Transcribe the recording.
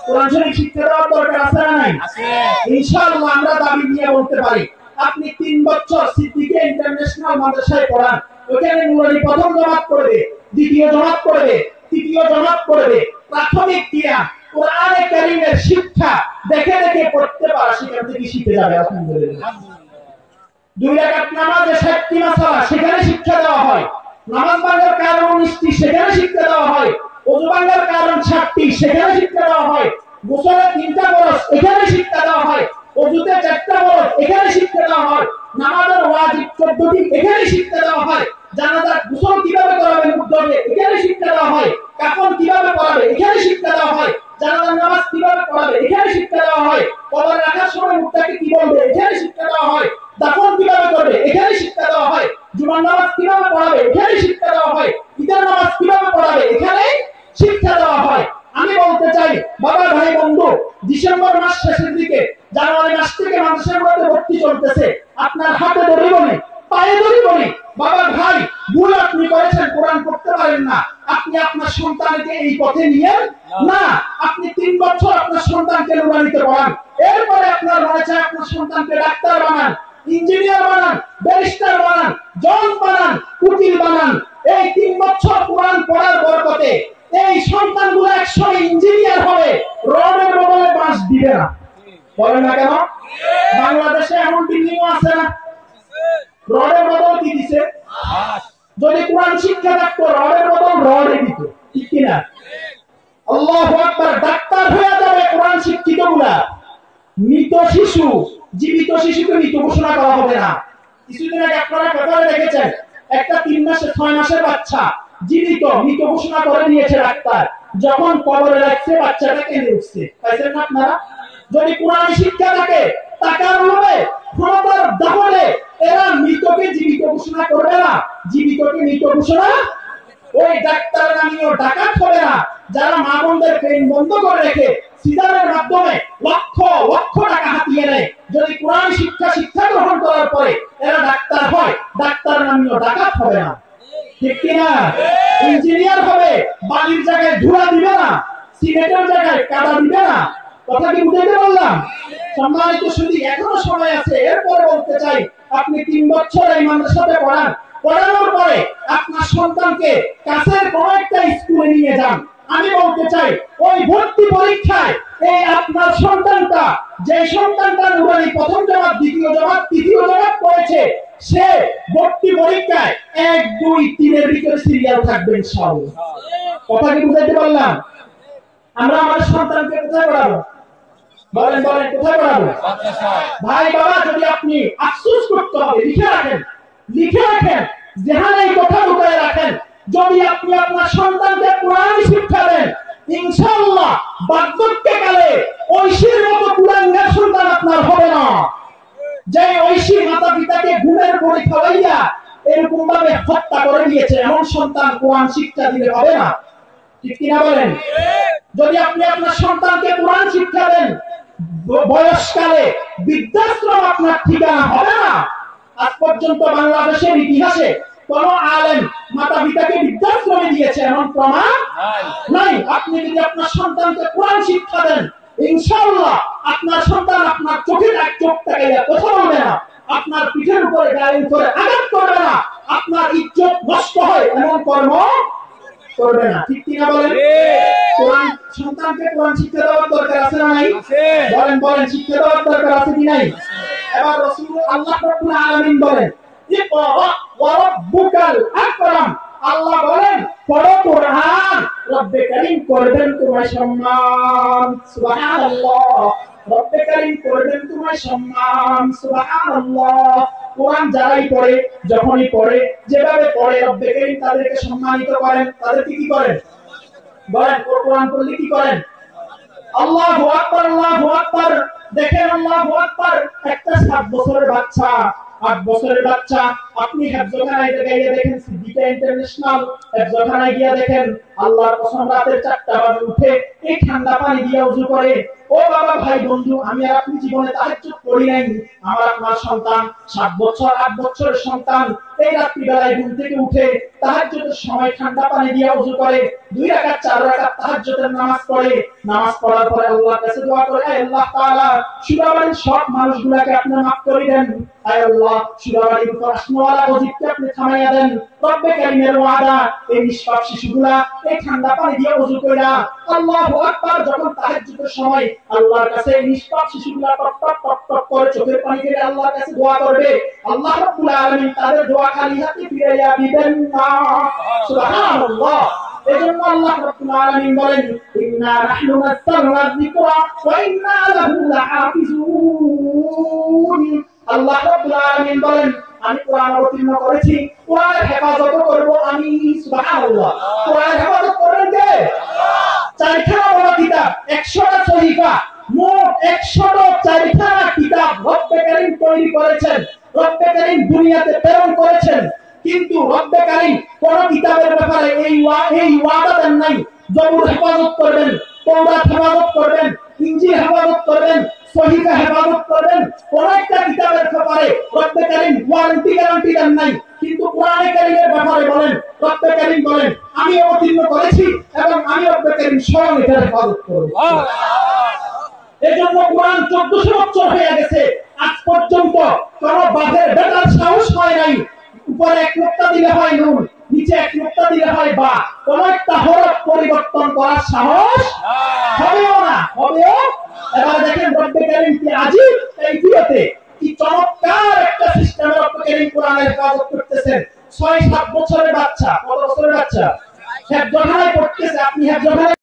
কোরআন শরীফ শিক্ষা দেওয়ার দরকার আছে না নাই? ইনশাআল্লাহ আমরা দাবি নিয়ে বলতে পারি আপনি 3 বছর সিদ্দিকে ইন্টারন্যাশনাল মাদ্রাসায় পড়ান, ওখানে নুরানি প্রথম জমাত করবে, দ্বিতীয় জমাত করবে, তৃতীয় জমাত করবে, প্রাথমিক ক্রিয়া কোরআনে কারীমের শিক্ষা দেখে দেখে পড়তে পারা সেখান থেকে শিখে যাবে। আলহামদুলিল্লাহ। 2 রাকাত নামাজে 60টি মাসালা সেখানে শিক্ষা দেওয়া হয়, নামাজ ভাঙার কারণ 19টি সেখানে শিক্ষা দেওয়া হয়, ওযু ভাঙার কারণ 60টি সেখানে শিক্ষা দেওয়া হয়, গোসলে 3টা ফরজ এখানে শিক্ষা দেওয়া হয়, ওযুতে 4টা ফরজ এখানে শিক্ষা দেওয়া হয়, নামাজের ওয়াজিব 14টি এখানে শিক্ষা দেওয়া হয়, জানাজার গোসল কিভাবে করাবেন মুদ্দবে এখানে শিক্ষা দেওয়া হয়, কাফন কিভাবে পরাবে এখানে শিক্ষা দেওয়া হয়, জানাজার নামাজ কিভাবে পড়াবে এখানে শিক্ষা দেওয়া হয়, কবর রাখার সময় মুক্তাকে কি বলবে এখানে শিক্ষা দেওয়া হয়, দাফন কিভাবে করবে এখানে শিক্ষা দেওয়া হয়, জুমার নামাজ কিভাবে পড়াবে এখানে শিক্ষা দেওয়া হয়, ঈদের নামাজ কিভাবে পড়াবে এখানে শিক্ষা দেওয়া হয়। আমি বলতে চাই বাবা ভাই বন্ধু, ডিসেম্বর মাস শেষের দিকে জানুয়ারি মাস থেকে মানুষের মধ্যে ভর্তি চলতেছে, আপনার হাতে ধরিব না পায়ে ধরিব না বাবা ভাই, ভুল আপনি করেছেন, কোরআন পড়তে পারেন না, আপনি আপনার সন্তানকে এই পথে নিয়ে না, আপনি 3 বছর আপনার সন্তানকে নুরানিতে পড়ান, এরপরে আপনার মনে চায় আপনার সন্তানকে ডাক্তার বানান, ইঞ্জিনিয়ার বানান, ব্যারিস্টার বানান, জজ বানান, উকিল বানান। এই 3 বছর কোরআন পড়ার বরকতে এই সন্তানগুলো একসময় ইঞ্জিনিয়ার হবে, রডের বদলে বাঁশ দিবে না। বলেন না কেন? বাংলাদেশে এমন বিল্ডিং আছে না, রডের বদল কি দিছে? যদি কোরআন শিক্ষা থাকতো রডের বদল রডে দিত, ঠিক কিনা? আল্লাহু আকবার। ডাক্তার হয়ে যাবে কোরআন শিক্ষিত গুলা। মৃত শিশু, জীবিত শিশুকে মৃত ঘোষণা করা হবে না। কিছুদিন আগে আপনারা পেপারে দেখেছেন একটা 3 মাসের 6 মাসের বাচ্চা জীবিত, মৃত ঘোষণা করে দিয়েছে ডাক্তার, যখন কবরে রাখছে বাচ্চাটা কেঁদে উঠছে। পাইছেন না আপনারা? যদি কোরআন শিক্ষা থাকে টাকার লোভে ক্ষমতার দাপটে এরা মৃতকে জীবিত ঘোষণা করবে না, জীবিতকে মৃত ঘোষণা ওই ডাক্তার নামীয় ডাকাত হবে না, যারা মা বোনদের পেন বন্ধ করে রেখে সিজারের মাধ্যমে লক্ষ লক্ষ টাকা হাতিয়ে নেয়। যদি কোরআন শিক্ষা গ্রহণ করার পরে এরা ডাক্তার হয়, ডাক্তার নামীয় ডাকাত হবে না, ঠিক কিনা? ইঞ্জিনিয়ার হবে, বালির জায়গায় ধুলা দিবে না, সিমেন্টের জায়গায় কাদা দিবে না। কথা কি বুঝাইতে পারলাম? সম্মানিত শুধু এখনো সময় আছে। এরপরে বলতে চাই আপনি 3 বছর এই মাদ্রাসাতে পড়ান, পড়ানোর পরে আপনার সন্তানকে কাছের কোন একটা স্কুলে নিয়ে যান। আমি বলতে চাই ওই ভর্তি পরীক্ষায় এই আপনার সন্তানটা, যে সন্তানটা নুরানি প্রথম জমাত, দ্বিতীয় জমাত, তৃতীয় জমাত পড়েছে, সে ভর্তি পরীক্ষায় 1, 2, 3 এর ভিতরে সিরিয়াল থাকবে ইনশাআল্লাহ। কথা কি বুঝাইতে পারলাম? আমরা আমাদের সন্তানকে কোথায় পড়াবো? বলেন বলেন, কোথায় পড়াবো? ভাই বাবা, যদি আপনি আফসোস করতে হবে লিখে রাখেন, লিখে রাখেন, যেখানে এই কথা লুকিয়ে রাখেন। যদি আপনি আপনার সন্তানকে কোরআন শিক্ষা দেন, ইনশাআল্লাহ বার্ধক্যকালে ঐশীর মতো কুলাঙ্গার সন্তান আপনার হবে না। যে ঐশী মাতা পিতাকে ঘুমের পরে খাওয়াইয়া এরকম ভাবে হত্যা করে দিয়েছে, এমন সন্তান কোরআন শিক্ষা দিলে হবে না, ঠিক কিনা বলেন? যদি আপনি আপনার সন্তানকে কোরআন শিক্ষা দেন, বয়সকালে বৃদ্ধাশ্রম আপনার ঠিকানা হবে না। আজ পর্যন্ত বাংলাদেশের ইতিহাসে কোন আলেম মাতা পিতাকে বৃদ্ধাশ্রমে দিয়েছে এমন প্রমাণ নাই। আপনি যদি আপনার সন্তানকে কোরআন শিক্ষা দেন, ইনশাআল্লাহ আপনার সন্তান আপনার চোখের এক চোখ তাকাইয়া কথা বলবে না, আপনার পিঠের উপরে গায়ের উপরে আঘাত করবে না, আপনার ইজ্জত নষ্ট হয় এমন কর্ম করবে না, ঠিক কিনা বলেন? কোরআন সন্তানকে কোরআন শিক্ষা দেওয়ার দরকার আছে না নাই? বলেন বলেন, শিক্ষা দেওয়ার দরকার আছে কি নাই? এবার রাসূল আল্লাহ রাব্বুল আলামিন বলেন, ইকরা ওয়া রাব্বুকাল আকরাম। আল্লাহ বলেন পড়ো কোরআন, রব্বে কারীম করবেন তোমায় সম্মান। সুবহানাল্লাহ। রব্বে কারীম করবেন তোমায় সম্মান। সুবহানাল্লাহ। কোরআন যারাই পড়ে, যখনই পড়ে, যেভাবে পড়ে, রব্বে কারীম তাদেরকে সম্মানিত করেন। তাদেরকে কি করেন? বলেন, কোরআন পড়লে কি করেন? আল্লাহু আকবার, আল্লাহু আকবার। দেখেন, আল্লাহু আকবার। একটা 7 বছরের বাচ্চা, 8 বছরের বাচ্চা, আপনি হেফজখানায় গিয়ে দেখেন, সিদ্দিকা ইন্টারন্যাশনাল হেফজখানায় গিয়ে দেখেন, আল্লাহর কসম রাতের 4টা বাজে উঠে এই ঠান্ডা পানি দিয়ে ওযু করে। ও বাবা ভাই বন্ধু, আমি আর আপনি জীবনে তাহাজ্জুদ পড়ি নাই। আমার আপনার সন্তান 7 বছর 8 বছরের সন্তান এই রাত্রি বেলায় ঘুম থেকে উঠে তাহাজ্জুদের সময় ঠান্ডা পানি দিয়ে ওযু করে, 2 রাকাত 4 রাকাত তাহাজ্জুদের নামাজ পড়ে। নামাজ পড়ার পরে আল্লাহর কাছে দোয়া করে, আয় আল্লাহ তাআলা সুরাবাড়ির সব মানুষগুলোকে আপনি মাফ করে দেন। আয় আল্লাহ সুরাবাড়ির উপর আসমাওয়ালা গজিবকে আপনি থামাইয়া দেন। রব্বে কারীমের ওয়াদা, এই নিষ্পাপ শিশুগুলা এই ঠান্ডা পানি দিয়ে ওযু কইরা আল্লাহু আকবার যখন তাহাজ্জুদের সময় আল্লাহর কাছে এই নিষ্পাপ শিশুগুলা টপ টপ টপ টপ করে চোখের পানি ফেলে আল্লাহর কাছে দোয়া করবে, আল্লাহ রাব্বুল আলামিন তাদের দোয়া খালি হাতে ফিরাইয়া দিবেন না। সুবহানাল্লাহ। এজন্য আল্লাহ রাব্বুল আলামিন বলেন, ইন্না নাহনু নাযালনা যিকরা ওয়া ইন্না লাহু লাহাফিজুন। আল্লাহ রাব্বুল আলামিন বলেন, আমি কোরআন অবতীর্ণ করেছি, কোরআনের হেফাজত করব আমি। সুবহানাল্লাহ। কোরআনের হেফাজত করবেন কে? আল্লাহ। 4খানা বড় কিতাব, 100টা সহিফা, মোট 104খানা কিতাব রব্বে কারীম তৈরি করেছেন, রব্বে কারীম দুনিয়াতে প্রেরণ করেছেন। কিন্তু রব্বে কারীম কোন কিতাবের ব্যাপারে এই ওয়াদা দেন নাই, জবুর হেফাজত করবেন, তওরাত হেফাজত করবেন, ইনজিল হেফাজত করবেন, সহিফা হেফাজত করবেন। কোন একটা কিতাবের ব্যাপারে রব্বে কারীম গ্যারান্টি দেন নাই। কিন্তু কোরআনে কারীমের ব্যাপারে বলেন, রব্বে কারীম বলেন, আমি অবতীর্ণ করেছি এবং আমি রব্বে কারীম স্বয়ং এটার হেফাজত করব। এজন্য কোরআন 1400 বছর হয়ে গেছে, আজ পর্যন্ত কোন বাঘের বেটার সাহস হয় নাই উপরে 1 নোক্তা দিলে হয় নুন, নিচে 1 নোক্তা দিলে হয় বা, কোন একটা হরফ পরিবর্তন করার সাহস হবেও না, হবেও। এবার দেখেন রব্বে কারীম কি আজিব কাইফিয়তে, কি চমৎকার একটা সিস্টেমে রব্বে কারীম কোরআনের হেফাজত করতেছেন। 6-7 বছরের বাচ্চা, কত বছরের বাচ্চা হেফজখানায় পড়তেছে, আপনি হেফজখানায়